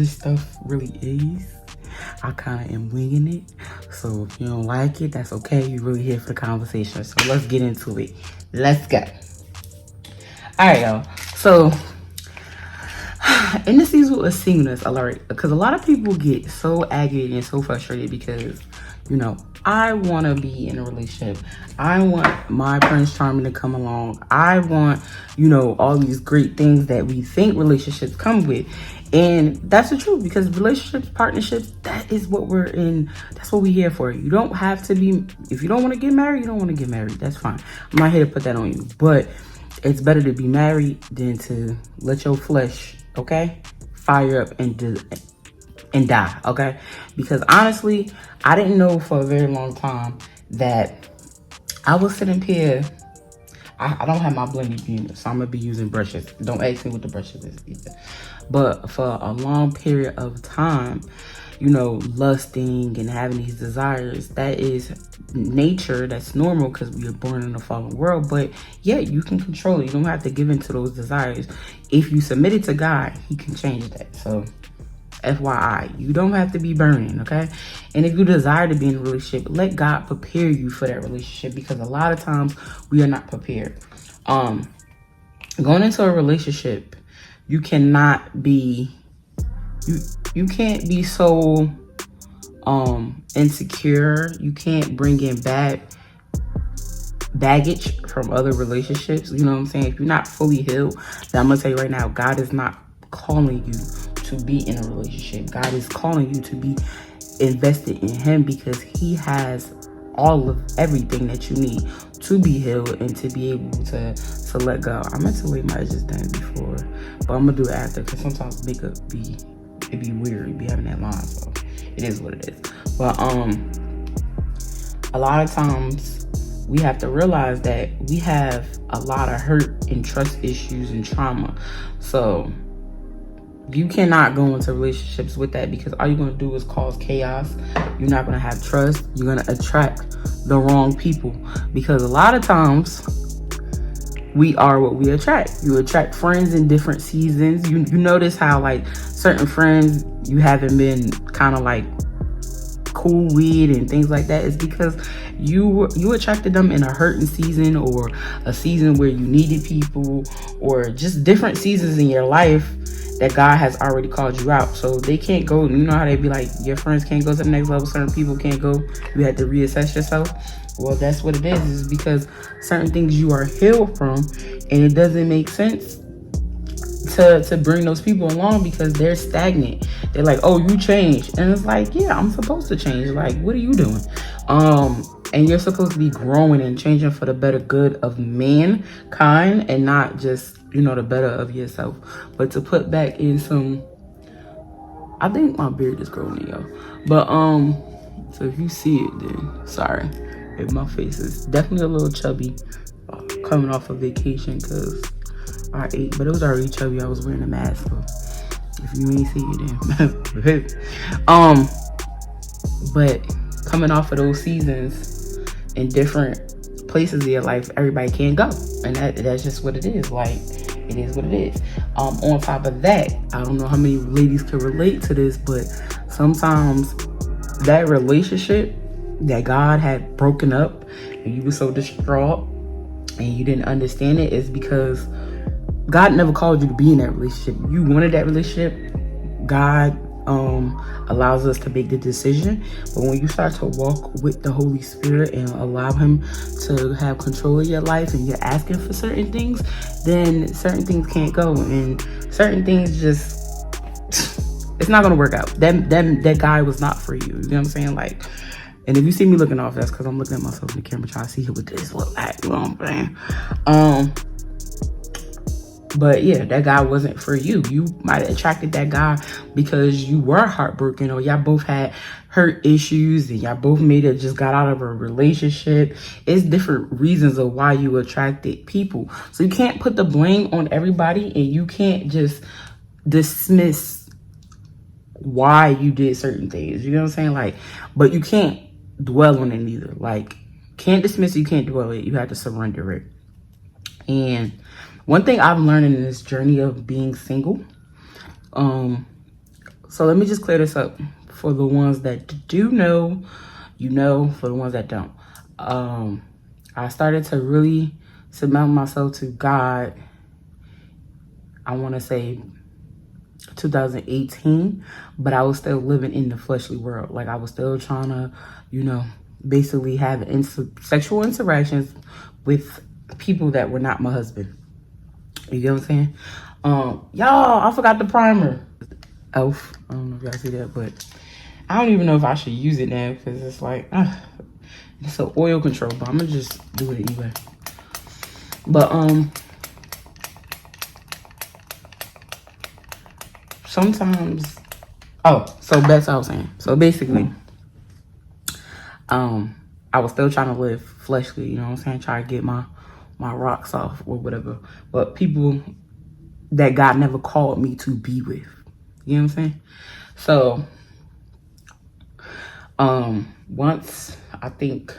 this stuff really is. I kind of am winging it. So if you don't like it, that's okay. You're really here for the conversation. So let's get into it. Let's go. All right, y'all. So in the season of singleness alert, because a lot of people get so aggravated and so frustrated because, I want to be in a relationship. I want my Prince Charming to come along. I want, all these great things that we think relationships come with. And that's the truth, because relationships, partnerships, that is what we're in. That's what we're here for. You don't have to be, if you don't want to get married, you don't want to get married. That's fine. I'm not here to put that on you. But it's better to be married than to let your flesh, okay, fire up and die, okay? Because honestly, I didn't know for a very long time that I was sitting here. I don't have my blending unit, so I'm gonna be using brushes. Don't ask me what the brushes is either. But for a long period of time, lusting and having these desires, that is nature. That's normal because we are born in a fallen world. But yeah, you can control it. You don't have to give in to those desires. If you submit it to God, He can change that. So FYI, you don't have to be burning, okay? And if you desire to be in a relationship, let God prepare you for that relationship, because a lot of times we are not prepared. Going into a relationship, you cannot be, you can't be so insecure. You can't bring in baggage from other relationships. You know what I'm saying? If you're not fully healed, then I'm gonna tell you right now, God is not calling you to be in a relationship. God is calling you to be invested in Him, because He has all of everything that you need to be healed and to be able to let go. I meant to lay my edges down before, but I'm gonna do it after, because sometimes makeup it be weird. Be having that line, so it is what it is. But a lot of times we have to realize that we have a lot of hurt and trust issues and trauma. So you cannot go into relationships with that, because all you're going to do is cause chaos. You're not going to have trust. You're going to attract the wrong people, because a lot of times we are what we attract. You attract friends in different seasons. You notice how like certain friends you haven't been kind of like cool with and things like that. Is because you attracted them in a hurting season, or a season where you needed people, or just different seasons in your life that God has already called you out. So they can't go, you know how they be like, your friends can't go to the next level, certain people can't go, you had to reassess yourself. Well, that's what it is because certain things you are healed from, and it doesn't make sense to bring those people along, because they're stagnant. They're like, oh, you changed. And it's like, yeah, I'm supposed to change. Like, what are you doing? And you're supposed to be growing and changing for the better good of mankind, and not just, the better of yourself. But to put back in some, I think my beard is growing, y'all. But so if you see it, then sorry if my face is definitely a little chubby, coming off of vacation, because I ate, but it was already chubby. I was wearing a mask, so if you ain't see it, then but coming off of those seasons in different places of your life, everybody can't go, and that's just what it is. Like, it is what it is. On top of that, I don't know how many ladies can relate to this, but sometimes that relationship that God had broken up and you were so distraught and you didn't understand it, is because God never called you to be in that relationship. You wanted that relationship. God allows us to make the decision. But when you start to walk with the Holy Spirit and allow Him to have control of your life, and you're asking for certain things, then certain things can't go, and certain things just, it's not gonna work out. That guy was not for you. You know what I'm saying? Like, and if you see me looking off, that's because I'm looking at myself in the camera trying to see what this look like. You know what I'm saying? But yeah, that guy wasn't for you. You might have attracted that guy because you were heartbroken, or y'all both had hurt issues, and y'all both just got out of a relationship. It's different reasons of why you attracted people. So you can't put the blame on everybody, and you can't just dismiss why you did certain things. You know what I'm saying? Like, but you can't dwell on it either. Like, can't dismiss it, you can't dwell it. You have to surrender it. And one thing I've learned in this journey of being single, So let me just clear this up for the ones that do know, you know, for the ones that don't. I started to really submit myself to God, I want to say 2018, but I was still living in the fleshly world. Like I was still trying to, you know, basically have sexual interactions with people that were not my husband. You get what I'm saying? Y'all, I forgot the primer. Elf. I don't know if y'all see that, but I don't even know if I should use it now because it's like, it's an oil control, but I'm gonna just do it anyway. But sometimes, so that's what I was saying. So basically, I was still trying to live fleshly, you know what I'm saying? Try to get my rocks off or whatever. But people that God never called me to be with. You know what I'm saying? So, once, I think,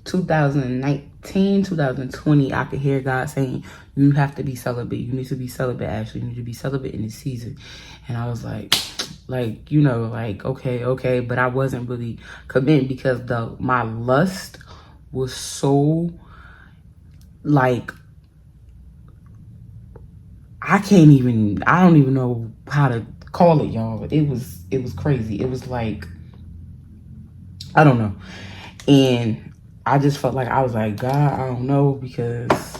2019, 2020, I could hear God saying, you have to be celibate. You need to be celibate, Ashley. You need to be celibate in this season. And I was like, you know, like, okay. But I wasn't really committed because my lust was so, like, I don't even know how to call it, y'all. It was crazy. It was like, I don't know. And I just felt like, I was like, God, I don't know, because,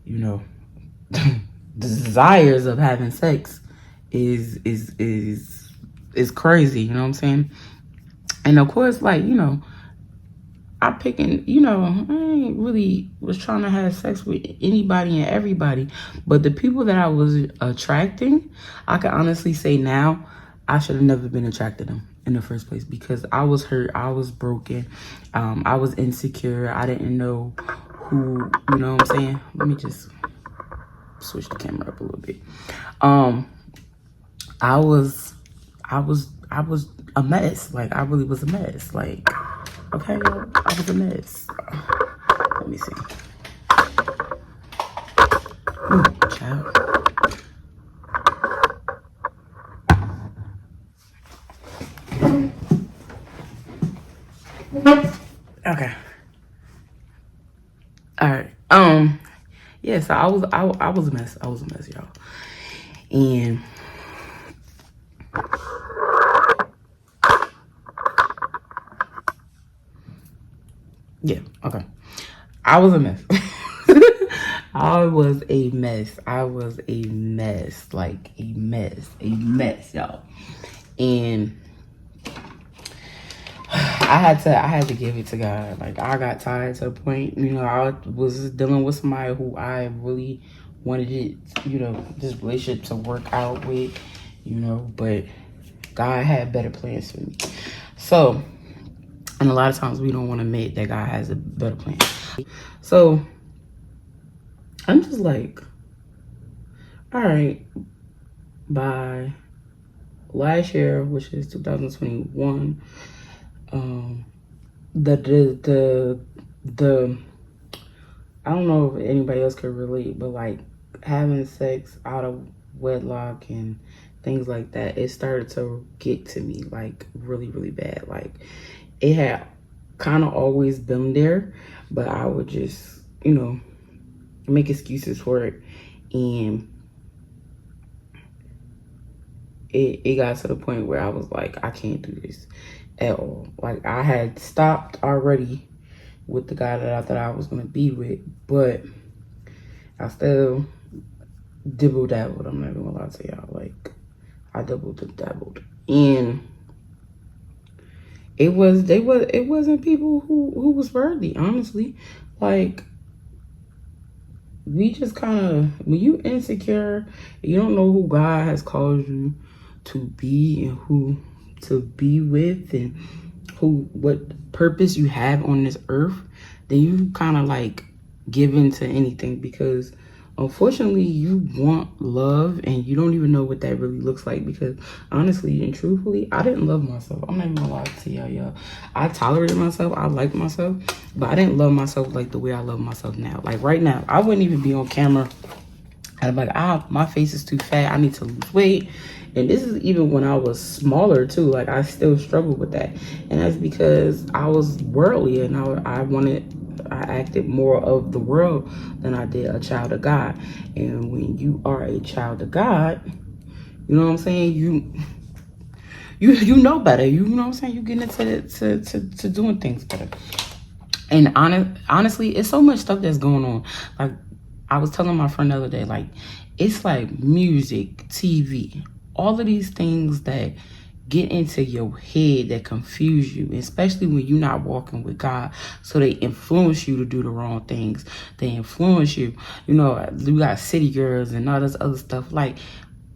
you know, the desires of having sex is crazy, you know what I'm saying? And of course, like, you know, I ain't really was trying to have sex with anybody and everybody, but the people that I was attracting, I can honestly say now, I should have never been attracted to them in the first place, because I was hurt, I was broken, I was insecure, I didn't know who, you know what I'm saying? Let me just switch the camera up a little bit. I was a mess. Like, I really was a mess. Like, okay, I was a mess. Let me see. Ooh, child. Okay. All right. Yeah, so I was a mess. I was a mess, y'all. And yeah, okay. I was a mess. I was a mess. I was a mess. Like a mess, y'all. And I had to give it to God. Like, I got tired to a point, you know, I was dealing with somebody who I really wanted it, you know, this relationship to work out with, you know, but God had better plans for me. So, and a lot of times we don't want to admit that God has a better plan. So, I'm just like, all right, by last year, which is 2021, the I don't know if anybody else could relate, but like having sex out of wedlock and things like that, it started to get to me, like really, really bad. Like, it had kind of always been there, but I would just, you know, make excuses for it. And it got to the point where I was like, I can't do this at all. Like, I had stopped already with the guy that I thought I was going to be with, but I still dibble dabbled. I'm not even gonna lie to y'all. Like, I dabbled. And it wasn't people who was worthy, honestly. Like, we just kind of, when you insecure, you don't know who God has called you to be and who to be with and what purpose you have on this earth, then you kind of like give in to anything, because unfortunately you want love and you don't even know what that really looks like. Because honestly and truthfully, I didn't love myself. I'm not even gonna lie to y'all. I tolerated myself, I liked myself, but I didn't love myself like the way I love myself now. Like right now, I wouldn't even be on camera I'm like, my face is too fat. I need to lose weight. And this is even when I was smaller too. Like I still struggled with that. And that's because I was worldly and I acted more of the world than I did a child of God. And when you are a child of God, you know what I'm saying? You know better. You know what I'm saying? You get into to doing things better. And honestly, it's so much stuff that's going on. Like I was telling my friend the other day, like it's like music, TV, all of these things that get into your head that confuse you, especially when you're not walking with God. So they influence you to do the wrong things. They influence you. You know, you got city girls and all this other stuff. Like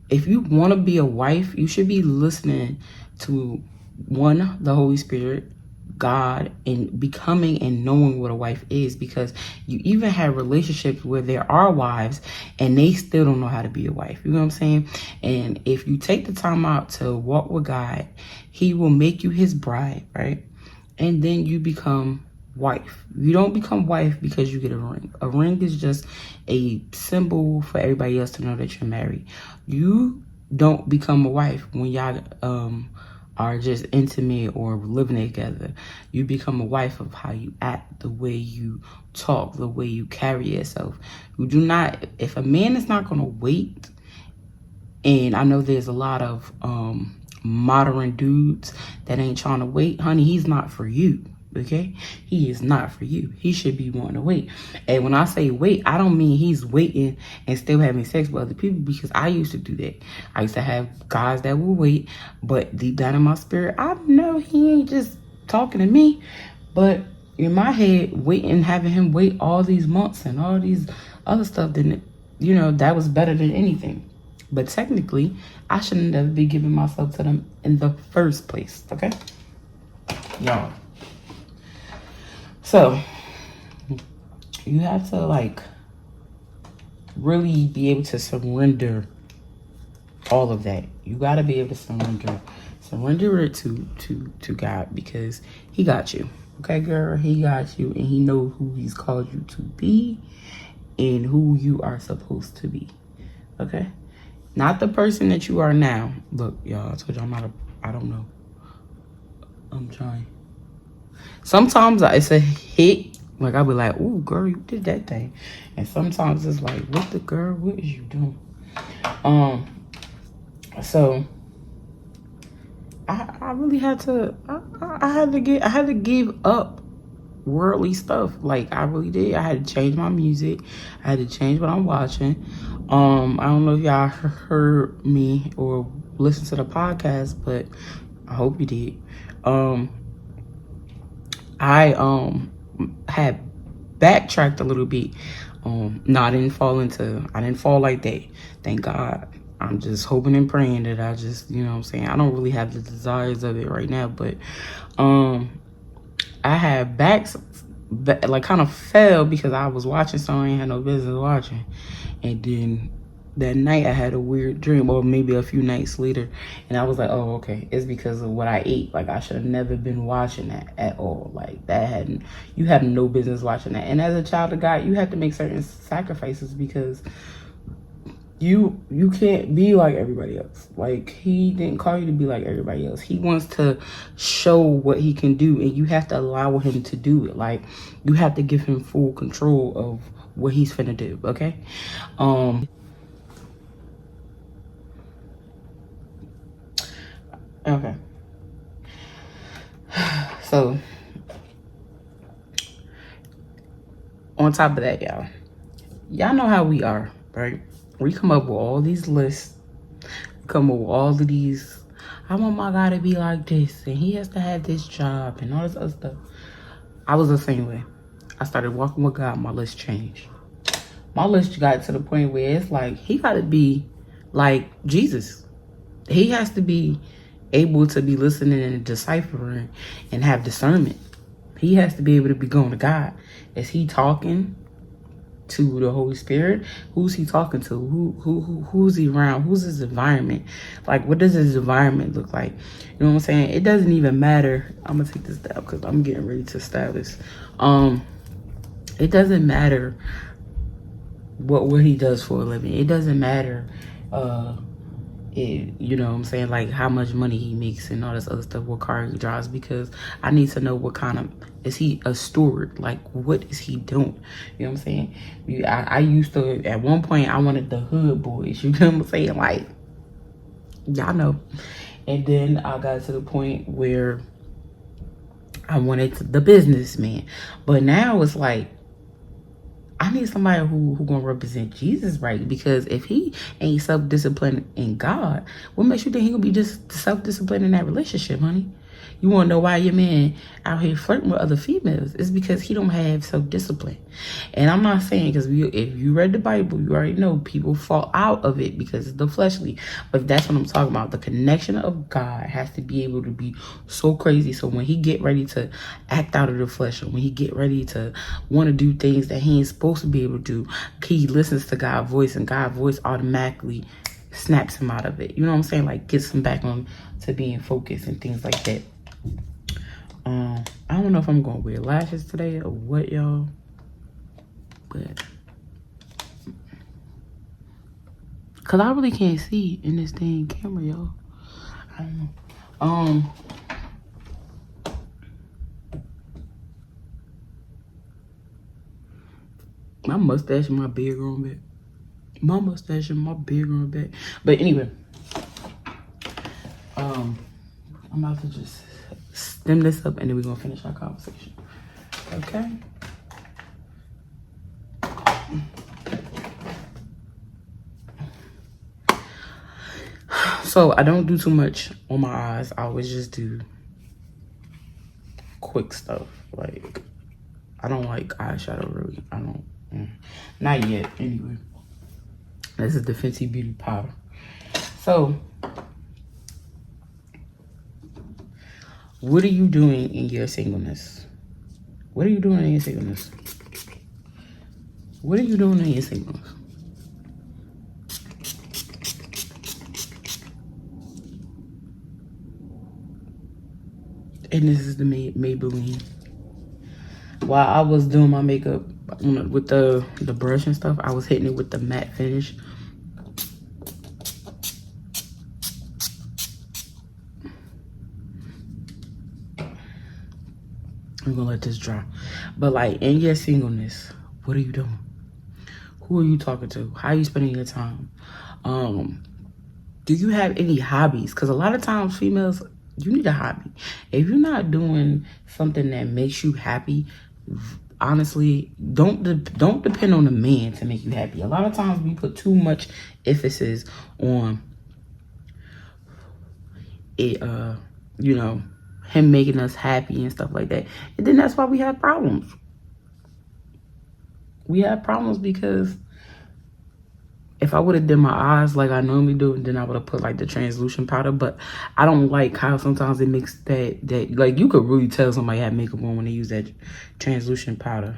if you want to be a wife, you should be listening to one, the Holy Spirit, God, and becoming and knowing what a wife is, because you even have relationships where there are wives and they still don't know how to be a wife. You know what I'm saying? And if you take the time out to walk with God, he will make you his bride, right? And then you become wife. You don't become wife because you get a ring. A ring is just a symbol for everybody else to know that you're married. You don't become a wife when y'all are just intimate or living together. You become a wife of how you act, the way you talk, the way you carry yourself. You do not, if a man is not going to wait, and I know there's a lot of modern dudes that ain't trying to wait, honey, he's not for you. Okay, he is not for you. He should be wanting to wait. And when I say wait, I don't mean he's waiting and still having sex with other people, because I used to do that. I used to have guys that would wait, but deep down in my spirit, I know he ain't just talking to me. But in my head, waiting, having him wait all these months and all these other stuff, then you know that was better than anything. But technically, I shouldn't have been giving myself to them in the first place. Okay, y'all. So you have to like really be able to surrender all of that. You got to be able to surrender it to God, because he got you. Okay, girl, he got you, and he knows who he's called you to be and who you are supposed to be. Okay, not the person that you are now. Look, y'all, I told you I don't know. I'm trying. Sometimes it's a hit. Like, I'll be like, ooh, girl, you did that thing. And sometimes it's like, what is you doing? So I really had to, I had to give up worldly stuff. Like, I really did. I had to change my music. I had to change what I'm watching. I don't know if y'all heard me or listened to the podcast, but I hope you did. I had backtracked a little bit. No, I didn't fall like that. Thank God. I'm just hoping and praying that I just, you know what I'm saying, I don't really have the desires of it right now, but I had like kind of fell because I was watching something I ain't had no business watching. And then that night I had a weird dream, or maybe a few nights later, and I was like, oh, okay, it's because of what I ate. Like, I should have never been watching that at all. Like, you had no business watching that. And as a child of God, you have to make certain sacrifices, because you can't be like everybody else. Like, he didn't call you to be like everybody else. He wants to show what he can do, and you have to allow him to do it. Like, you have to give him full control of what he's finna do. Okay. Okay. So, on top of that, y'all know how we are, right? We come up with all these lists. We come up with all of these, I want my guy to be like this, and he has to have this job, and all this other stuff. I was the same way. I started walking with God, my list changed. My list got to the point where it's like, he got to be like Jesus. He has to be able to be listening and deciphering and have discernment. He has to be able to be going to God. Is he talking to the Holy Spirit? Who's he talking to? Who's he around? Who's his environment? Like, what does his environment look like? You know what I'm saying? It doesn't even matter. I'm gonna take this down because I'm getting ready to style this. It doesn't matter what he does for a living. It doesn't matter, you know what I'm saying, like how much money he makes and all this other stuff, what car he drives, because I need to know what kind of, is he a steward? Like, what is he doing? You know what I'm saying? I used to, at one point, I wanted the hood boys, you know what I'm saying? Like, y'all know. And then I got to the point where I wanted the businessman. But now it's like, I need somebody who gonna represent Jesus right, because if he ain't self-disciplined in God, what makes you think he gonna be just self-disciplined in that relationship, honey? You wanna know why your man out here flirting with other females? It's because he don't have self-discipline. And I'm not saying, because if you read the Bible, you already know people fall out of it because it's the fleshly. But that's what I'm talking about. The connection of God has to be able to be so crazy. So when he get ready to act out of the flesh, or when he get ready to want to do things that he ain't supposed to be able to do, he listens to God's voice, and God's voice automatically snaps him out of it. You know what I'm saying? Like, gets him back on to being focused and things like that. I don't know if I'm gonna wear lashes today or what, y'all, but cause I really can't see in this dang camera, y'all. I don't know. My mustache and my beard growing back. My mustache and my beard growing back. But anyway, I'm about to just stem this up and then we're gonna finish our conversation. Okay. So I don't do too much on my eyes. I always just do quick stuff. Like, I don't like eyeshadow really. I don't, not yet anyway. This is the Fenty Beauty powder. So, what are you doing in your singleness? What are you doing in your singleness? What are you doing in your singleness? And this is the Maybelline. While I was doing my makeup with the brush and stuff, I was hitting it with the matte finish. I'm gonna let this dry. But like, in your singleness, what are you doing? Who are you talking to? How are you spending your time? Do you have any hobbies? Because a lot of times females, you need a hobby. If you're not doing something that makes you happy, honestly, don't depend on a man to make you happy. A lot of times we put too much emphasis on it, you know, him making us happy and stuff like that. And then that's why we have problems. We have problems because if I would have done my eyes like I normally do, then I would have put like the translucent powder. But I don't like how sometimes it makes that like, you could really tell somebody had makeup on when they use that translucent powder.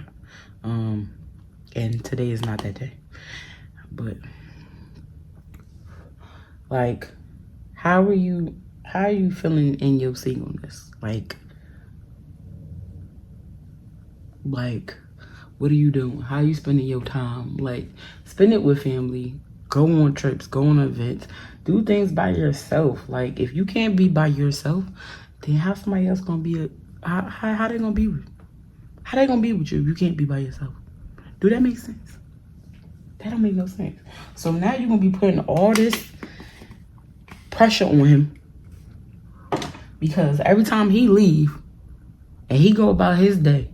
And today is not that day. But like, how are you feeling in your singleness? Like, what are you doing? How are you spending your time? Like, spend it with family. Go on trips. Go on events. Do things by yourself. Like, if you can't be by yourself, then how somebody else gonna be? How they gonna be with? How they gonna be with you if you can't be by yourself? Do that make sense? That don't make no sense. So now you're gonna be putting all this pressure on him, because every time he leave and he go about his day,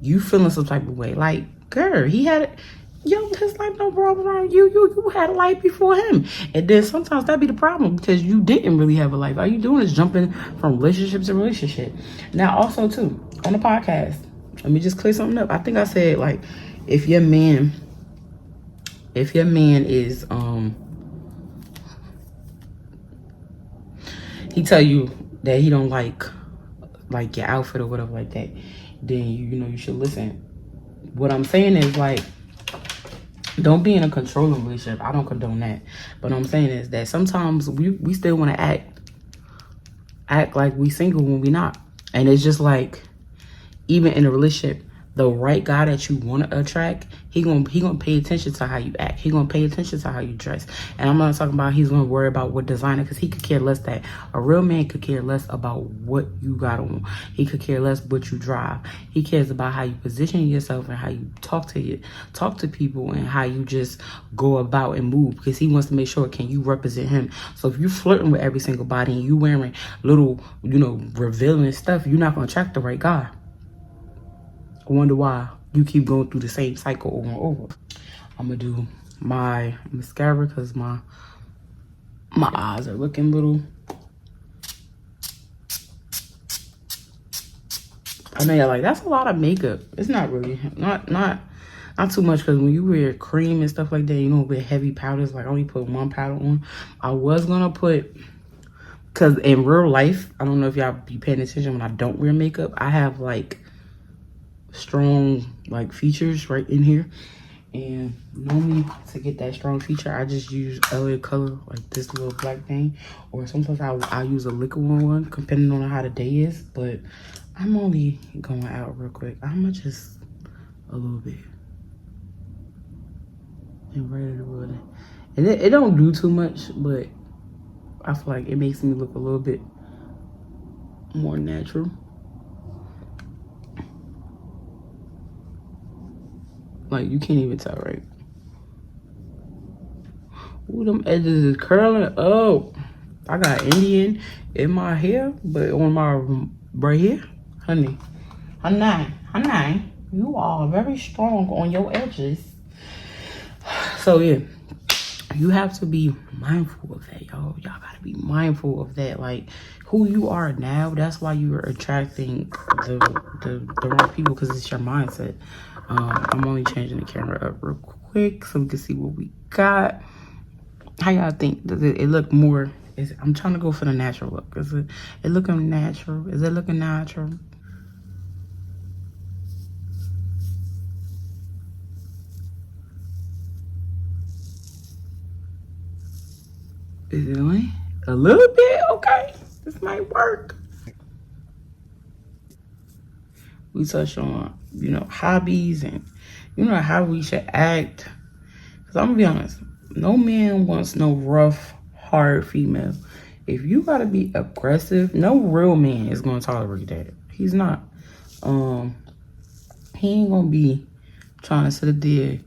you feeling some type of way. Like, girl, he had it. Yo, his life don't revolve around you. You had a life before him. And then sometimes that be the problem, because you didn't really have a life. All you doing is jumping from relationship to relationship. Now, also, too, on the podcast, let me just clear something up. I think I said, like, if your man is, he tell you that he don't like your outfit or whatever like that, then you know you should listen. What I'm saying is, like, don't be in a controlling relationship. I don't condone that. But what I'm saying is that sometimes we still want to act like we single when we not. And it's just like, even in a relationship, the right guy that you want to attract, he gonna pay attention to how you act. He gonna pay attention to how you dress. And I'm not talking about he's gonna worry about what designer, because he could care less. That a real man could care less about what you got on. He could care less what you drive. He cares about how you position yourself and how you talk to people, and how you just go about and move, because he wants to make sure, can you represent him? So if you're flirting with every single body and you wearing little, revealing stuff, you're not gonna attract the right guy. I wonder why you keep going through the same cycle over and over. I'm gonna do my mascara because my eyes are looking little. I know you're like, that's a lot of makeup. It's not really, not too much, because when you wear cream and stuff like that, you don't wear heavy powders. Like I only put one powder on. I was gonna put, because in real life, I don't know if y'all be paying attention when I don't wear makeup, I have like strong like features right in here, and normally to get that strong feature I just use LA color, like this little black thing, or sometimes I'll use a liquid one depending on how the day is. But I'm only going out real quick. I'm gonna just a little bit and ready to run it. And it don't do too much, but I feel like it makes me look a little bit more natural. Like, you can't even tell, right? Ooh, them edges is curling up. I got Indian in my hair, but on my right here, honey, you are very strong on your edges. So yeah, you have to be mindful of that, y'all. Y'all gotta be mindful of that. Like, who you are now, that's why you are attracting the wrong people, because it's your mindset. I'm only changing the camera up real quick so we can see what we got. How y'all think? Does it look more? I'm trying to go for the natural look. Is it looking natural? Is it looking natural? Is it only a little bit? Okay, this might work. We touch on, hobbies and, how we should act. Because I'm going to be honest, no man wants no rough, hard female. If you got to be aggressive, no real man is going to tolerate that. He's not. He ain't going to be trying to sit there,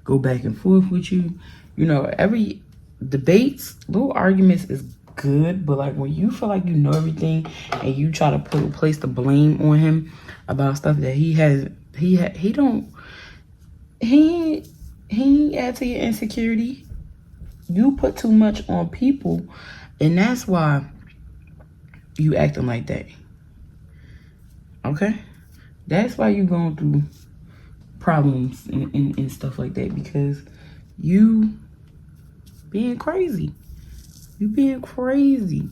go back and forth with you. Every debates, little arguments is good, but like when you feel like you know everything and you try to place the blame on him about stuff that he ain't add to your insecurity. You put too much on people, and that's why you acting like that. Okay? That's why you going through problems and stuff like that, because you being crazy. You being crazy.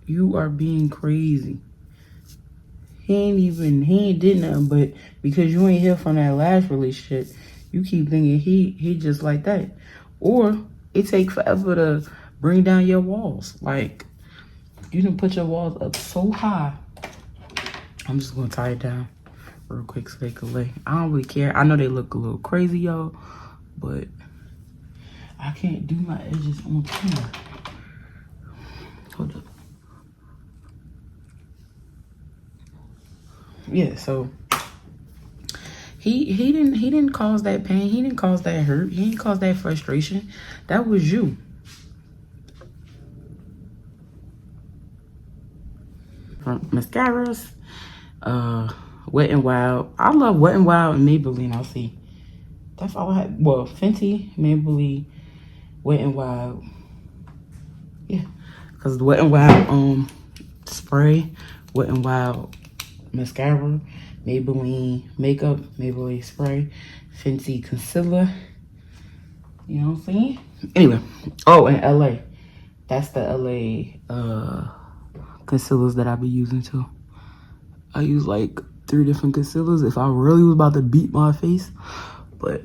You are being crazy. He ain't did nothing, but because you ain't here from that last relationship, you keep thinking he just like that. Or it take forever to bring down your walls. Like, you done put your walls up so high. I'm just gonna tie it down real quick so they can lay. I don't really care. I know they look a little crazy, y'all, but I can't do my edges on camera. Hold up. Yeah, so he didn't cause that pain. He didn't cause that hurt. He didn't cause that frustration. That was you. Mascaras, Wet n Wild. I love Wet n Wild and Maybelline. I'll see. That's all I had. Well, Fenty, Maybelline, Wet n Wild. Yeah, because the Wet n Wild spray, Wet n Wild mascara, Maybelline makeup, Maybelline spray, Fenty concealer. You know what I'm saying? Anyway, oh, and LA. That's the LA concealers that I be using too. I use like 3 different concealers if I really was about to beat my face, but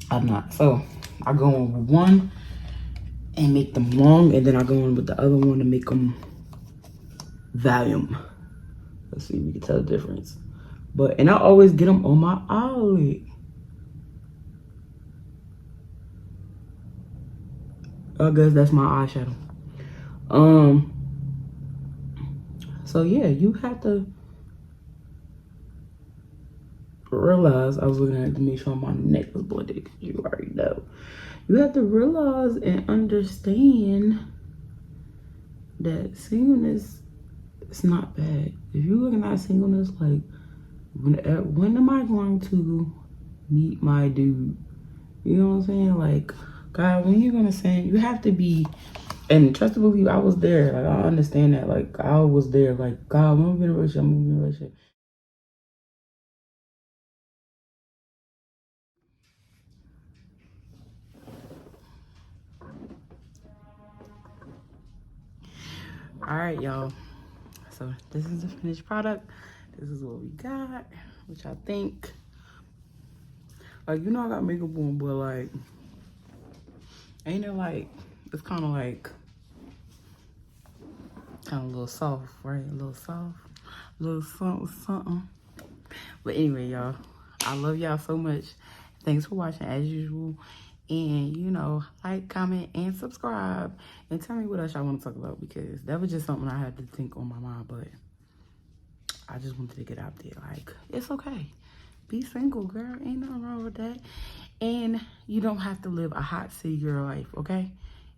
I'm not. So I go on with one and make them long, and then I go on with the other one to make them volume. Let's see if we can tell the difference. And I always get them on my eyelid. I guess that's my eyeshadow. So yeah, you have to realize, I was looking at it to make sure my neck was blended, because you already know. You have to realize and understand that singleness is not bad. If you're looking at singleness like, when am I going to meet my dude? You know what I'm saying? Like, God, when you're gonna send, you have to be, and trust to believe, I was there. Like, I understand that. Like, I was there. Like, God, when I'm in a relationship, I'm in a relationship. All right, y'all. So this is the finished product. This is what we got, which I think, like, you know, I got makeup on, but like, ain't it like, it's kind of like, kind of a little soft, right? A little soft, a little something, something. But anyway, y'all, I love y'all so much. Thanks for watching as usual. And, you know, like, comment, and subscribe. And tell me what else y'all want to talk about, because that was just something I had to think on my mind. But I just wanted to get out there. Like, it's okay. Be single, girl. Ain't nothing wrong with that. And you don't have to live a hot city girl life, okay?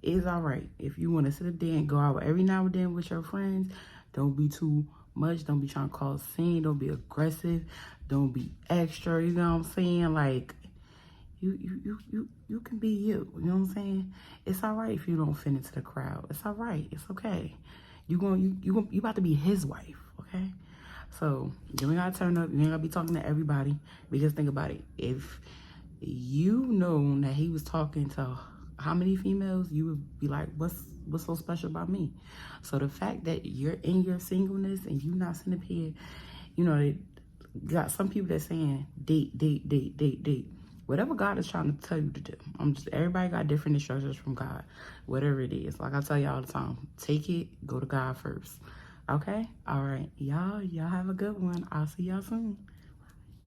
It's all right. If you want to sit up there and go out every now and then with your friends, don't be too much. Don't be trying to cause scene. Don't be aggressive. Don't be extra. You know what I'm saying? Like, you can be you. You know what I'm saying? It's all right if you don't fit into the crowd. It's all right. It's okay. You about to be his wife, okay? So you ain't gotta turn up. You ain't gotta be talking to everybody. Because think about it. If you know that he was talking to how many females, you would be like, what's so special about me? So the fact that you're in your singleness and you not sitting up here, you know, they got some people that saying date. Whatever God is trying to tell you to do. Everybody got different instructions from God. Whatever it is. Like I tell y'all all the time, take it, go to God first. Okay? All right. Y'all have a good one. I'll see y'all soon.